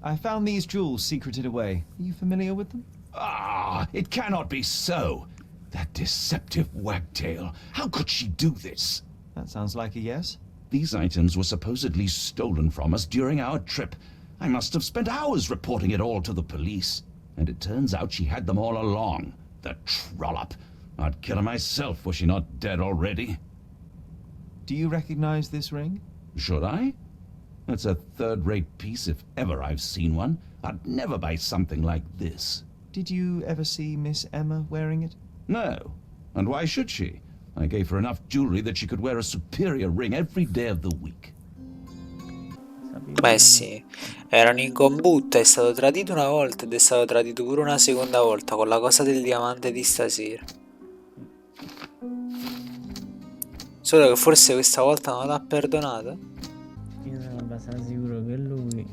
I found these jewels secreted away. Are you familiar with them? Ah, it cannot be so. That deceptive wagtail. How could she do this? That sounds like a yes. These items were supposedly stolen from us during our trip. I must have spent hours reporting it all to the police. And it turns out she had them all along. The trollop. I'd kill her myself were she not dead already. Do you recognize this ring? Should I? It's a third-rate piece if ever I've seen one. I'd never buy something like this. Did you ever see Miss Emma wearing it? No. And why should she? I gave her enough jewelry that she could wear a superior ring every day of the week. Beh sì, erano in combutta, è stato tradito una volta ed è stato tradito pure una seconda volta con la cosa del diamante di stasera. Solo che forse questa volta non l'ha perdonata. Io sono abbastanza sicuro che lui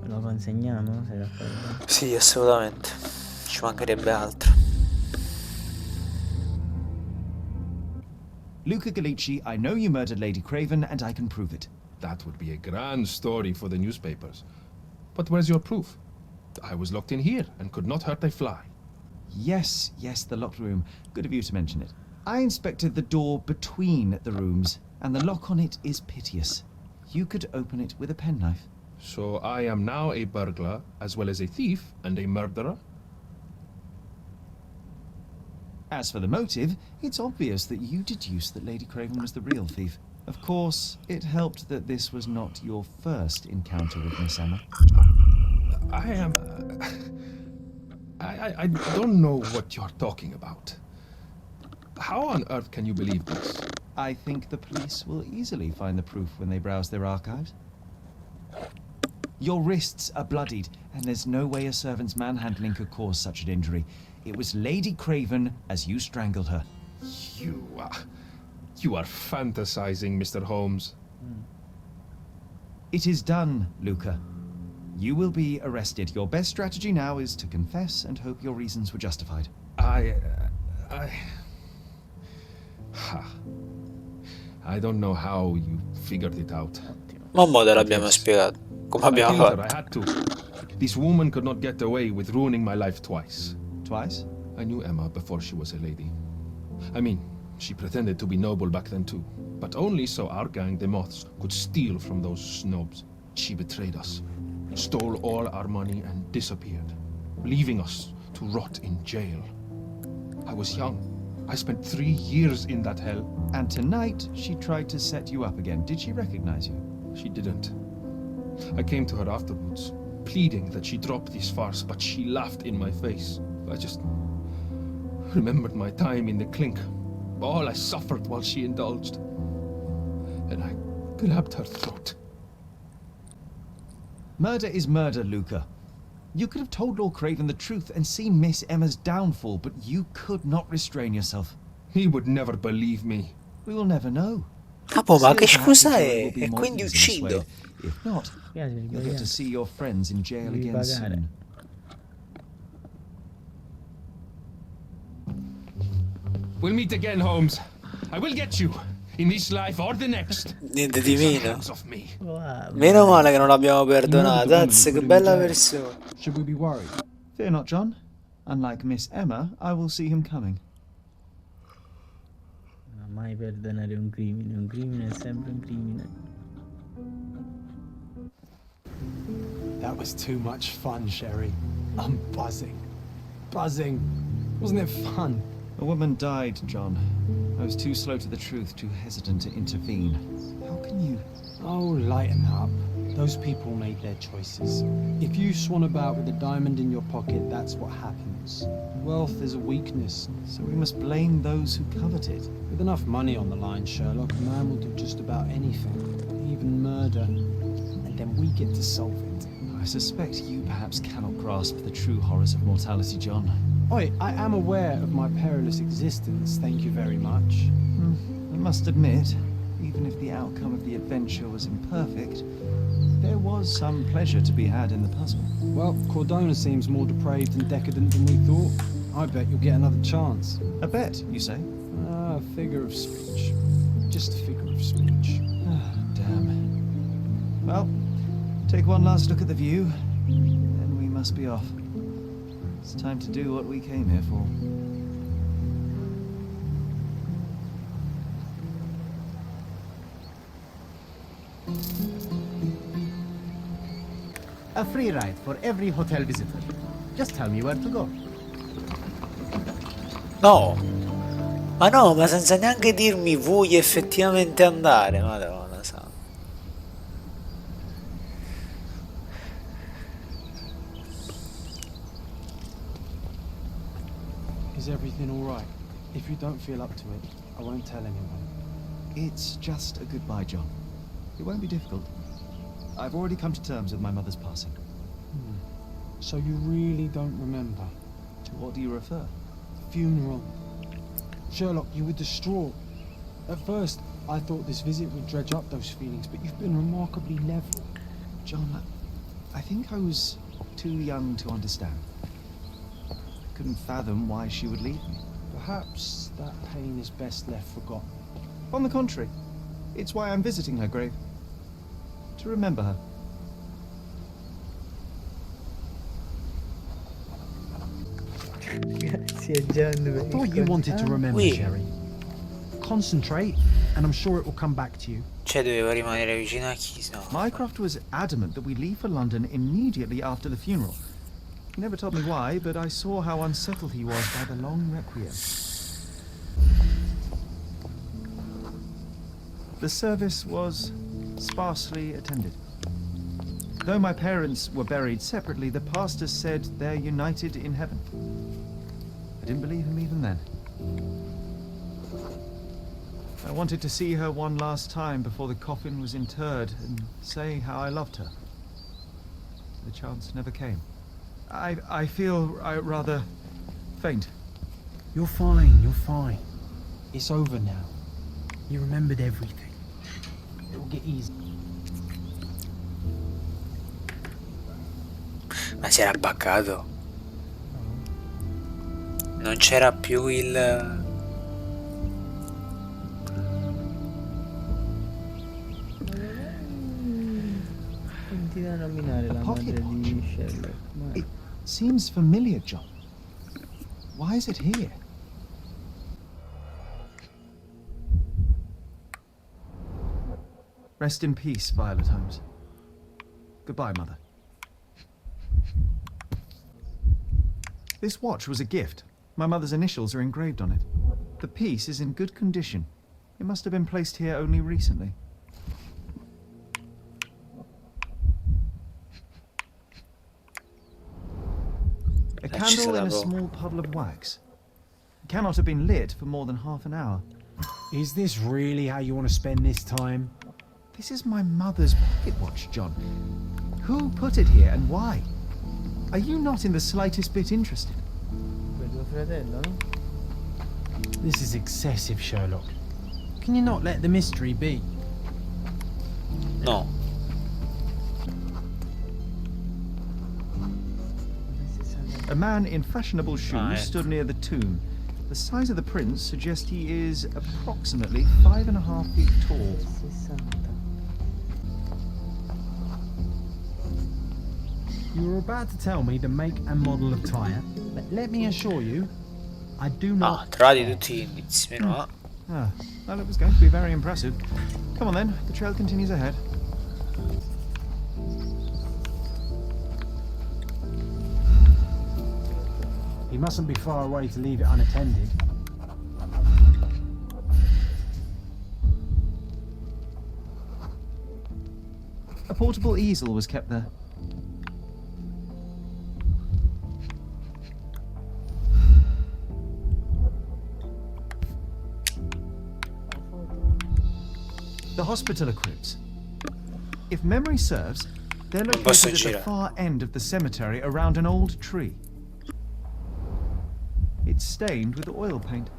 lo consegniamo, sei d'accordo? Sì, assolutamente, ci mancherebbe altro. Luca Gallici, I know you murdered Lady Craven and I can prove it. That would be a grand story for the newspapers. But where's your proof? I was locked in here and could not hurt a fly. Yes, the locked room. Good of you to mention it. I inspected the door between the rooms, and the lock on it is piteous. You could open it with a penknife. So I am now a burglar, as well as a thief and a murderer? As for the motive, it's obvious that you deduced that Lady Craven was the real thief. Of course, it helped that this was not your first encounter with Miss Emma. I don't know what you're talking about. How on earth can you believe this? I think the police will easily find the proof when they browse their archives. Your wrists are bloodied, and there's no way a servant's manhandling could cause such an injury. It was Lady Craven as you strangled her. You are fantasizing, Mr. Holmes. It is done, Luca. You will be arrested. Your best strategy now is to confess and hope your reasons were justified. I don't know how you figured it out. Ma mo te l'abbiamo spiegato. Come abbiamo I killed her, fatto? I had to. This woman could not get away with ruining my life twice. Twice? I knew Emma before she was a lady. I mean, she pretended to be noble back then too, but only so our gang, the Moths, could steal from those snobs. She betrayed us, stole all our money and disappeared, leaving us to rot in jail. I was young. I spent 3 years in that hell. And tonight, she tried to set you up again. Did she recognize you? She didn't. I came to her afterwards, pleading that she drop this farce, but she laughed in my face. I just remembered my time in the clink, all I suffered while she indulged, and I grabbed her throat. Murder is murder, Luca. You could have told Lord Craven the truth and seen Miss Emma's downfall, but you could not restrain yourself. He would never believe me. We will never know. Ah, boh, ma che Still, scusa perhaps the è? jury will be E more quindi easily uccido. swayed. If not, you'll get to see your friends in jail Devi again pagare. soon. We'll meet again, Holmes. I will get you, in this life or the next. Niente di meno. Hands off me. Wow. Meno male che non l'abbiamo perdonato. Azz, che bella persona. Should we be worried? Fear not, John. Unlike Miss Emma, I will see him coming. Non mai perdonare un crimine è sempre un crimine. That was too much fun, Sherry. I'm buzzing. Buzzing. Wasn't it fun? A woman died, John. I was too slow to the truth, too hesitant to intervene. How can you... Oh, lighten up. Those people made their choices. If you swan about with a diamond in your pocket, that's what happens. Wealth is a weakness. So we must blame those who covet it. With enough money on the line, Sherlock, a man will do just about anything, even murder. And then we get to solve it. I suspect you perhaps cannot grasp the true horrors of mortality, John. Oi, I am aware of my perilous existence, thank you very much. I must admit, even if the outcome of the adventure was imperfect, there was some pleasure to be had in the puzzle. Well, Cordona seems more depraved and decadent than we thought. I bet you'll get another chance. A bet, you say? Ah, figure of speech. Just a figure of speech. Ah, damn. Well, take one last look at the view. must be off. It's time to do what we came here for. A free ride for every hotel visitor. Just tell me where to go. No! Ma no, ma senza neanche dirmi vuoi effettivamente andare, madonna santa. Is everything all right? If you don't feel up to it, I won't tell anyone. It's just a goodbye, John. It won't be difficult. I've already come to terms with my mother's passing. So you really don't remember? To what do you refer? Funeral. Sherlock, you were distraught. At first, I thought this visit would dredge up those feelings, but you've been remarkably level. John, I think I was too young to understand. I couldn't fathom why she would leave me. Perhaps that pain is best left forgotten. On the contrary, it's why I'm visiting her grave. To remember her. Grazie John. I thought you wanted to remember, Oui. Jerry. Concentrate, and I'm sure it will come back to you. Cioè doveva rimanere vicino a chi? No. Mycroft was adamant that we leave for London immediately after the funeral. He never told me why, but I saw how unsettled he was by the long requiem. The service was sparsely attended. Though my parents were buried separately, the pastor said they're united in heaven. I didn't believe him even then. I wanted to see her one last time before the coffin was interred and say how I loved her. The chance never came. I feel rather faint. You're fine, you're fine. It's over now. You remembered everything. It'll get easy. Ma si era abbaccato. Non c'era più il... Continua a nominare la madre di Sherlock. Ma It seems familiar, John. Why is it here? Rest in peace, Violet Holmes. Goodbye, Mother. This watch was a gift. My mother's initials are engraved on it. The piece is in good condition. It must have been placed here only recently. A candle in a small puddle of wax. It cannot have been lit for more than half an hour. Is this really how you want to spend this time? This is my mother's pocket watch, John. Who put it here and why? Are you not in the slightest bit interested? per tuo fratello, no? This is excessive, Sherlock. Can you not let the mystery be? No. A man in fashionable shoes ecco. stood near the tomb. The size of the prints suggest he is approximately 5.5 feet tall. 60. You were about to tell me the make and model of tyre, but let me assure you, I do not. Ah, trovati tutti gli indizi, meno male. Ah, well, it was going to be very impressive. Come on then, the trail continues ahead. He mustn't be far away to leave it unattended. A portable easel was kept there. The hospitaller crypts. If memory serves, they're posso located at the girare. far end of the cemetery around an old tree. It's stained with oil paint.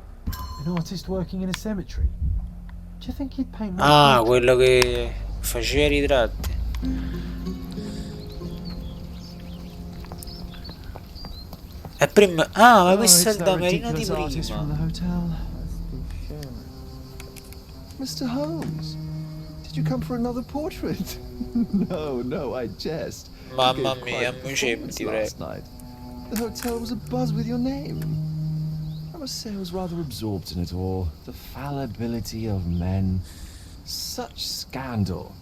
An artist working in a cemetery. Do you think he'd paint more? Ah, quello che faceva i ritratti. È prima... Ah, ma questo è it's il that damerino di ridiculous artist from the prima. hotel. Stupendo. Mr. Holmes, Did you come for another portrait? No, I jest. You Mamma gave mia, quite a Mucem, performance ti last prego. night. The hotel was abuzz with your name. I must say I was rather absorbed in it all. The fallibility of men. Such scandal.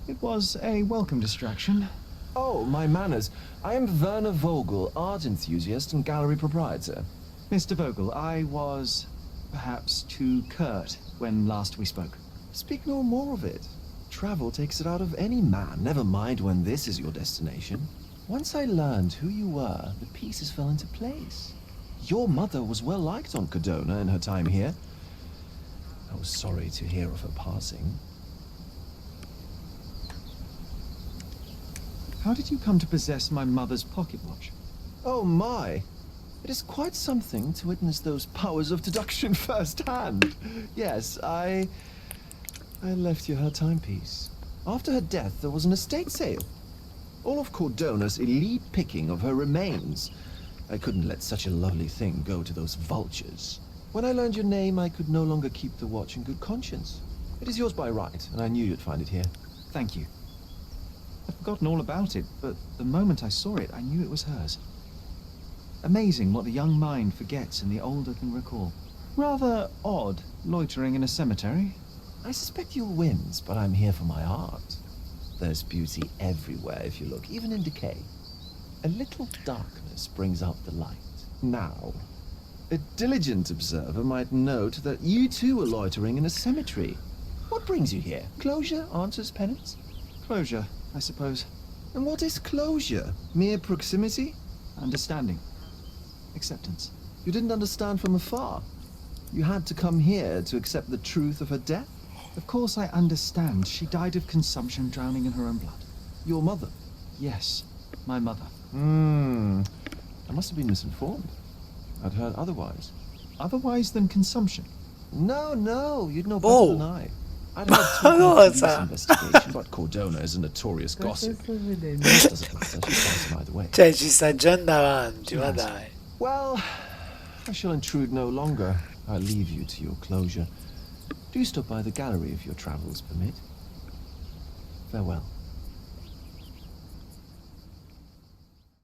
It was a welcome distraction. Oh, my manners. I am Werner Vogel, art enthusiast and gallery proprietor. Mr. Vogel, I was perhaps too curt when last we spoke. Speak no more of it. Travel takes it out of any man, never mind when this is your destination. Once I learned who you were, the pieces fell into place. Your mother was well liked on Codona in her time here. I was sorry to hear of her passing. How did you come to possess my mother's pocket watch? Oh my! It is quite something to witness those powers of deduction firsthand. Yes, I left you her timepiece. After her death, there was an estate sale. All of Cordona's elite picking of her remains. I couldn't let such a lovely thing go to those vultures. When I learned your name, I could no longer keep the watch in good conscience. It is yours by right, and I knew you'd find it here. Thank you. I'd forgotten all about it, but the moment I saw it, I knew it was hers. Amazing what the young mind forgets and the older can recall. Rather odd, loitering in a cemetery. I suspect you'll win, but I'm here for my art. There's beauty everywhere if you look, even in decay. A little darkness brings out the light. Now, a diligent observer might note that you too are loitering in a cemetery. What brings you here? Closure answers penance? Closure, I suppose. And what is closure? Mere proximity? Understanding. Acceptance. You didn't understand from afar. You had to come here to accept the truth of her death? Of course I understand. She died of consumption, drowning in her own blood. Your mother? Yes, my mother. I must have been misinformed. I'd heard otherwise. Otherwise than consumption? No, you'd know better than I. I'd heard talk of police investigation, but Cordona is a notorious gossip. This doesn't matter, she finds him either way. Cioè, ci sta già davanti, ma dai. Well, I shall intrude no longer. I'll leave you to your closure. Do stop by the gallery if your travels permit. Farewell.